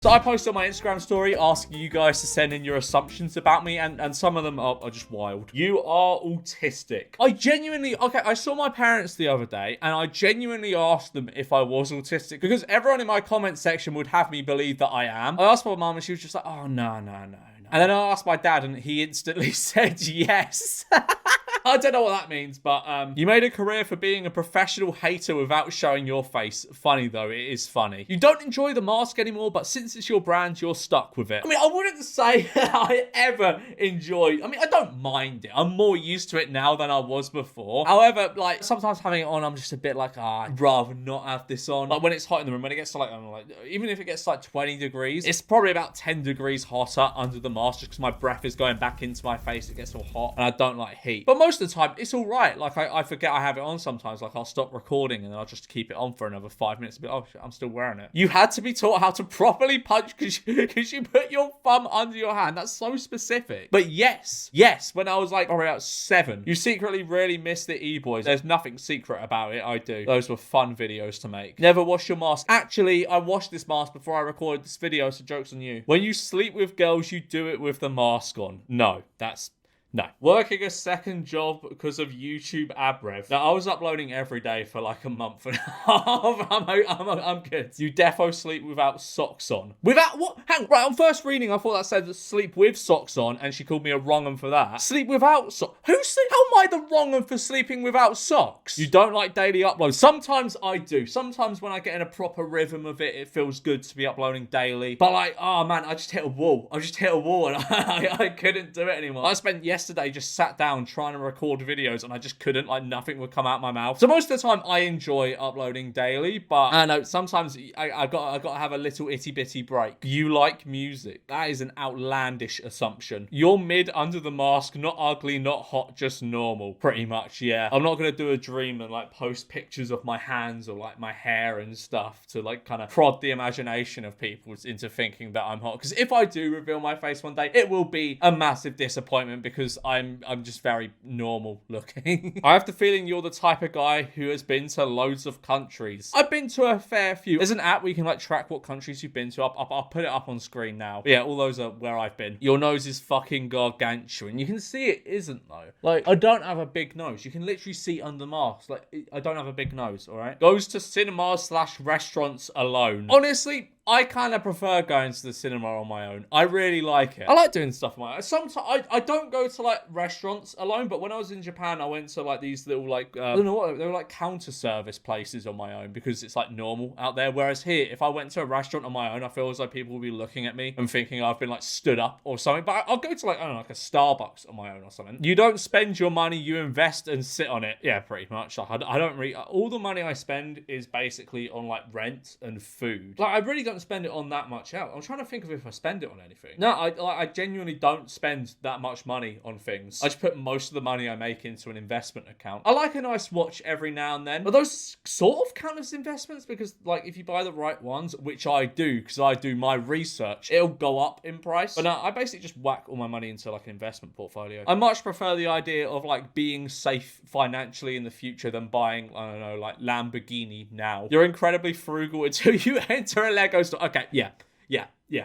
So I posted on my Instagram story asking you guys to send in your assumptions about me, and some of them are just wild. You are autistic. I saw my parents the other day, and I genuinely asked them if I was autistic, because everyone in my comment section would have me believe that I am. I asked my mum, and she was just like, oh, no. And then I asked my dad, and he instantly said yes. I don't know what that means, but you made a career for being a professional hater without showing your face. Funny though, it is funny. You don't enjoy the mask anymore, but since it's your brand, you're stuck with it. I mean, I wouldn't say I ever enjoyed. I mean, I don't mind it. I'm more used to it now than I was before. However, like sometimes having it on, I'm just a bit like, I'd rather not have this on. Like when it's hot in the room, when it gets to like, even if it gets like 20 degrees, it's probably about 10 degrees hotter under the mask just because my breath is going back into my face. It gets all hot, and I don't like heat. But most of the time, it's all right. Like I forget I have it on sometimes. Like I'll stop recording and then I'll just keep it on for another 5 minutes. But oh shit, I'm still wearing it. You had to be taught how to properly punch because you put your thumb under your hand. That's so specific. But yes, when I was like probably about 7, you secretly really miss the E-boys. There's nothing secret about it. I do. Those were fun videos to make. Never wash your mask. Actually, I washed this mask before I recorded this video, so joke's on you. When you sleep with girls, you do it with the mask on. No. Working a second job because of YouTube ad rev. Now, I was uploading every day for like a month and a half. I'm good. You defo sleep without socks on. Without what? Hang right, on first reading, I thought that said sleep with socks on, and she called me a wrong 'un for that. Sleep without socks? How am I the wrong 'un for sleeping without socks? You don't like daily uploads. Sometimes I do. Sometimes when I get in a proper rhythm of it, it feels good to be uploading daily. But like, oh man, I just hit a wall and I couldn't do it anymore. I spent yesterday just sat down trying to record videos and I just couldn't, like nothing would come out my mouth. So most of the time I enjoy uploading daily, but I know sometimes I gotta have a little itty bitty break. You like music. That is an outlandish assumption. You're mid under the mask, not ugly, not hot, just normal. Pretty much, yeah. I'm not gonna do a dream and like post pictures of my hands or like my hair and stuff to like kind of prod the imagination of people into thinking that I'm hot. Because if I do reveal my face one day, it will be a massive disappointment because I'm just very normal looking. I have the feeling you're the type of guy who has been to loads of countries. I've been to a fair few. There's an app where you can like track what countries you've been to. I'll put it up on screen now. But yeah, all those are where I've been. Your nose is fucking gargantuan. You can see it isn't though. Like, I don't have a big nose. You can literally see under masks. Like, I don't have a big nose, alright? Goes to cinemas/restaurants alone. Honestly, I kind of prefer going to the cinema on my own. I really like it. I like doing stuff on my own. Sometimes I don't go to like restaurants alone, but when I was in Japan, I went to like these little like, I don't know what, they were like counter service places on my own because it's like normal out there. Whereas here, if I went to a restaurant on my own, I feel as though people will be looking at me and thinking I've been like stood up or something. But I'll go to like, I don't know, like a Starbucks on my own or something. You don't spend your money, you invest and sit on it. Yeah, pretty much. Like, I don't really, all the money I spend is basically on like rent and food. Like, I really don't spend it on that much out. I'm trying to think of if I spend it on anything. No, I genuinely don't spend that much money on things. I just put most of the money I make into an investment account. I like a nice watch every now and then. But those sort of count as investments because like if you buy the right ones, which I do because I do my research, it'll go up in price. But no, I basically just whack all my money into like an investment portfolio. I much prefer the idea of like being safe financially in the future than buying, I don't know, like Lamborghini now. You're incredibly frugal until you enter a Lego store. Okay, yeah.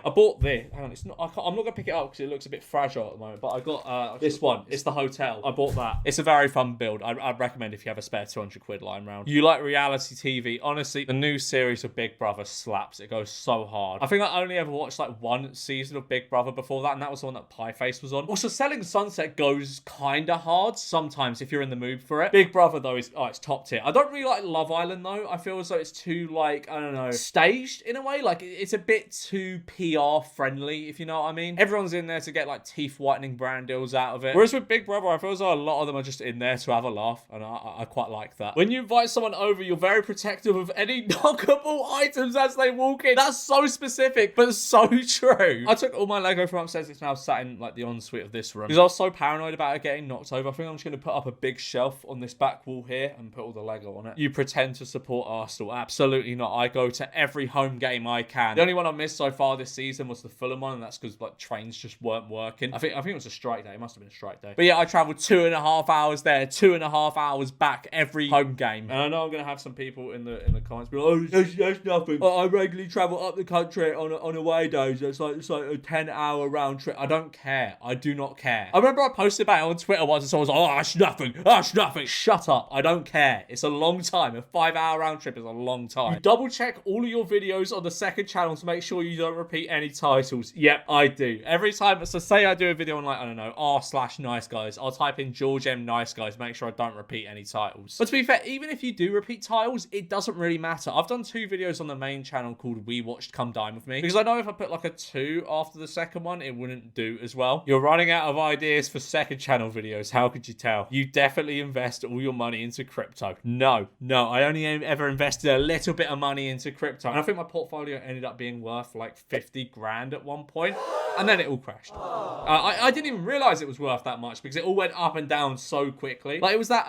I bought this. Hang on, it's not. I'm not gonna pick it up because it looks a bit fragile at the moment. But I got this one. It's the hotel. I bought that. It's a very fun build. I'd recommend if you have a spare 200 quid lying around. You like reality TV? Honestly, the new series of Big Brother slaps. It goes so hard. I think I only ever watched like one season of Big Brother before that, and that was the one that Pieface was on. Also, Selling Sunset goes kind of hard sometimes if you're in the mood for it. Big Brother though is it's top tier. I don't really like Love Island though. I feel as though it's too like, I don't know, staged in a way. Like it's a bit too PR friendly, if you know what I mean. Everyone's in there to get like teeth whitening brand deals out of it. Whereas with Big Brother, I feel as though a lot of them are just in there to have a laugh, and I quite like that. When you invite someone over, you're very protective of any knockable items as they walk in. That's so specific, but so true. I took all my Lego from upstairs. It's now sat in like the ensuite of this room because I was so paranoid about it getting knocked over. I think I'm just going to put up a big shelf on this back wall here and put all the Lego on it. You pretend to support Arsenal? Absolutely not. I go to every home game I can. The only one I missed so far this this season was the Fulham one, and that's because like trains just weren't working. I think it was a strike day. It must have been a strike day. But yeah, I travelled 2.5 hours there, 2.5 hours back every home game. And I know I'm gonna have some people in the comments be like, oh, that's nothing. I regularly travel up the country on away days. It's like a 10-hour round trip. I don't care. I do not care. I remember I posted about it on Twitter once, and someone was like, oh, that's nothing. That's nothing. Shut up. I don't care. It's a long time. A 5-hour round trip is a long time. You double check all of your videos on the second channel to make sure you don't repeat any titles. Yep, I do. Every time, so say I do a video on like, I don't know, r/nice guys, I'll type in George M Nice Guys, make sure I don't repeat any titles. But to be fair, even if you do repeat titles, it doesn't really matter. I've done 2 videos on the main channel called We Watched Come Dine With Me, because I know if I put like a 2 after the second one, it wouldn't do as well. You're running out of ideas for second channel videos. How could you tell? You definitely invest all your money into crypto. No, I only ever invested a little bit of money into crypto. And I think my portfolio ended up being worth like 50 grand at one point. And then it all crashed. I didn't even realize it was worth that much because it all went up and down so quickly. Like it was that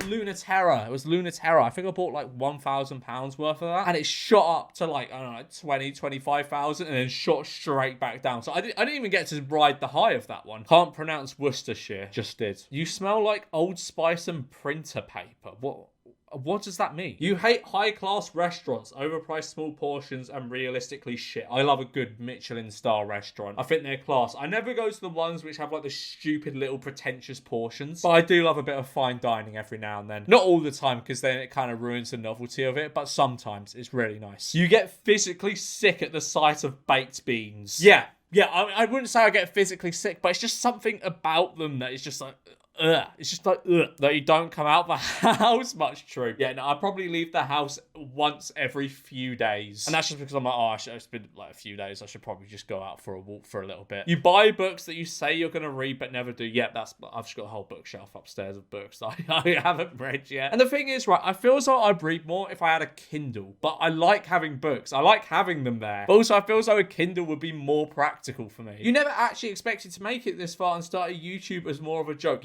Lunaterra. It was Lunaterra. I think I bought like £1,000 worth of that. And it shot up to like, I don't know, like 20, 25,000 and then shot straight back down. So I didn't even get to ride the high of that one. Can't pronounce Worcestershire. Just did. You smell like Old Spice and printer paper. What does that mean? You hate high-class restaurants, overpriced small portions, and realistically shit. I love a good Michelin-star restaurant. I think they're class. I never go to the ones which have like the stupid little pretentious portions, but I do love a bit of fine dining every now and then. Not all the time, because then it kind of ruins the novelty of it, but sometimes it's really nice. You get physically sick at the sight of baked beans. Yeah, I wouldn't say I get physically sick, but it's just something about them that is just like... Ugh. It's just like, that you don't come out the house much. True. Yeah, no, I probably leave the house once every few days. And that's just because I'm like, it's been like a few days. I should probably just go out for a walk for a little bit. You buy books that you say you're going to read but never do. Yep, I've just got a whole bookshelf upstairs of books that I haven't read yet. And the thing is, right, I feel as though I'd read more if I had a Kindle. But I like having books. I like having them there. But also, I feel as though a Kindle would be more practical for me. You never actually expected to make it this far and started YouTube as more of a joke.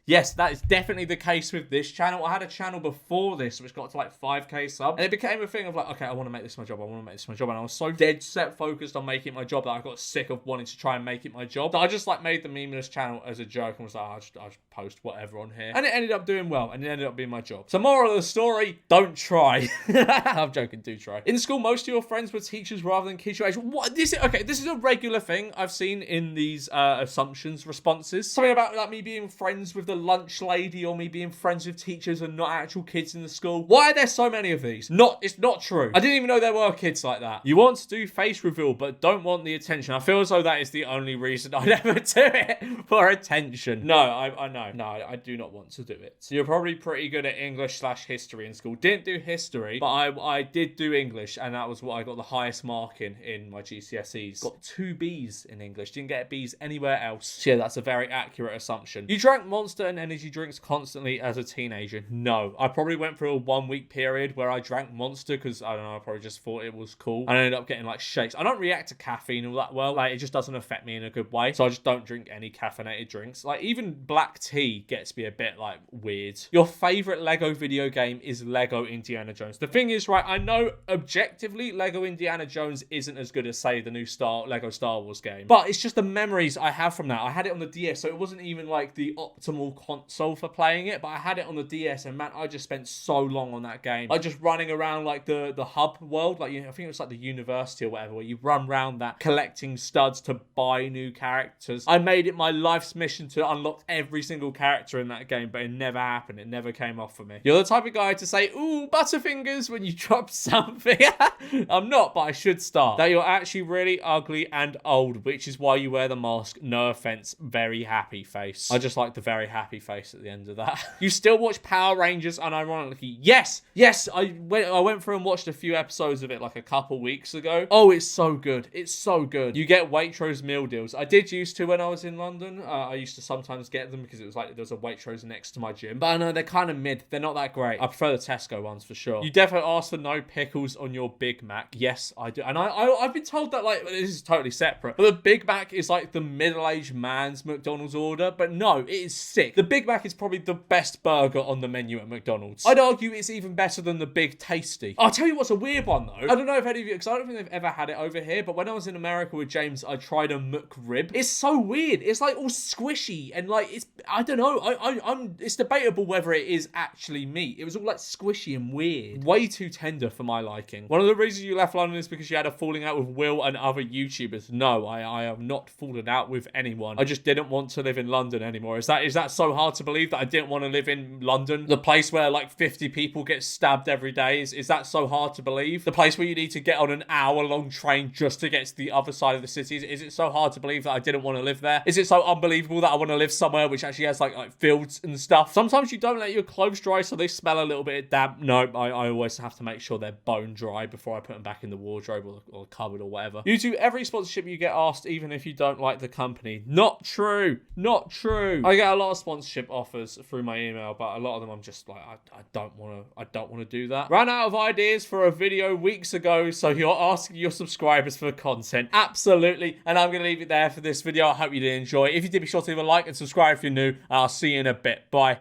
Yes, that is definitely the case with this channel. I had a channel before this which got to like 5k subs, and it became a thing of like, okay, I want to make this my job, and I was so dead set focused on making it my job that I got sick of wanting to try and make it my job, that I just like made the memeless channel as a joke and was like, I'll just post whatever on here, and it ended up doing well, and it ended up being my job. So moral of the story, don't try. I'm joking, do try. In school, most of your friends were teachers rather than kids your age. What? This is a regular thing I've seen in these assumptions responses. Something about like me being friends with the lunch lady, or me being friends with teachers and not actual kids in the school. Why are there so many of these? It's not true. I didn't even know there were kids like that. You want to do face reveal but don't want the attention. I feel as though that is the only reason I'd ever do it, for attention. No, I know. No, I do not want to do it. So you're probably pretty good at English/history in school. Didn't do history, but I did do English, and that was what I got the highest mark in my GCSEs. Got 2 Bs in English. Didn't get Bs anywhere else. So yeah, that's a very accurate assumption. You drank Monster and energy drinks constantly as a teenager? No. I probably went through a 1-week period where I drank Monster because, I don't know, I probably just thought it was cool. And I ended up getting like shakes. I don't react to caffeine all that well. Like, it just doesn't affect me in a good way. So I just don't drink any caffeinated drinks. Like, even black tea gets me a bit like weird. Your favorite Lego video game is Lego Indiana Jones. The thing is, right, I know objectively Lego Indiana Jones isn't as good as, say, the new Lego Star Wars game. But it's just the memories I have from that. I had it on the DS, so it wasn't even like the optimal console for playing it, but I had it on the DS, and man, I just spent so long on that game. Like, just running around like the hub world, like, you know, I think it was like the university or whatever, where you run around that collecting studs to buy new characters. I made it my life's mission to unlock every single character in that game, but it never happened. It never came off for me. You're the type of guy to say, ooh, Butterfingers, when you drop something. I'm not, but I should start. That you're actually really ugly and old, which is why you wear the mask. No offense, very happy face. I just like the very happy face at the end of that. You still watch Power Rangers unironically? Yes, I went through and watched a few episodes of it like a couple weeks ago. Oh, it's so good. It's so good. You get Waitrose meal deals. I did used to when I was in London. I used to sometimes get them because it was like there was a Waitrose next to my gym. But I know they're kind of mid. They're not that great. I prefer the Tesco ones for sure. You definitely ask for no pickles on your Big Mac. Yes, I do. And I've been told that, like, this is totally separate, but the Big Mac is like the middle-aged man's McDonald's order. But no, it is sick. The Big Mac is probably the best burger on the menu at McDonald's. I'd argue it's even better than the Big Tasty. I'll tell you what's a weird one though. I don't know if any of you, because I don't think they've ever had it over here, but when I was in America with James, I tried a McRib. It's so weird. It's like all squishy and like I don't know. It's debatable whether it is actually meat. It was all like squishy and weird. Way too tender for my liking. One of the reasons you left London is because you had a falling out with Will and other YouTubers. No, I have not fallen out with anyone. I just didn't want to live in London anymore. Is that so hard to believe that I didn't want to live in London? The place where like 50 people get stabbed every day. Is that so hard to believe? The place where you need to get on an hour-long train just to get to the other side of the city. Is it so hard to believe that I didn't want to live there? Is it so unbelievable that I want to live somewhere which actually has like fields and stuff? Sometimes you don't let your clothes dry so they smell a little bit damp. No, I always have to make sure they're bone dry before I put them back in the wardrobe or cupboard or whatever. You do every sponsorship you get asked, even if you don't like the company. Not true. Not true. I get a lot of sponsorship offers through my email, but a lot of them I'm just like, I don't want to do that. Ran out of ideas for a video weeks ago, so you're asking your subscribers for content. Absolutely. And I'm going to leave it there for this video. I hope you did enjoy. If you did, be sure to leave a like and subscribe if you're new. I'll see you in a bit. Bye.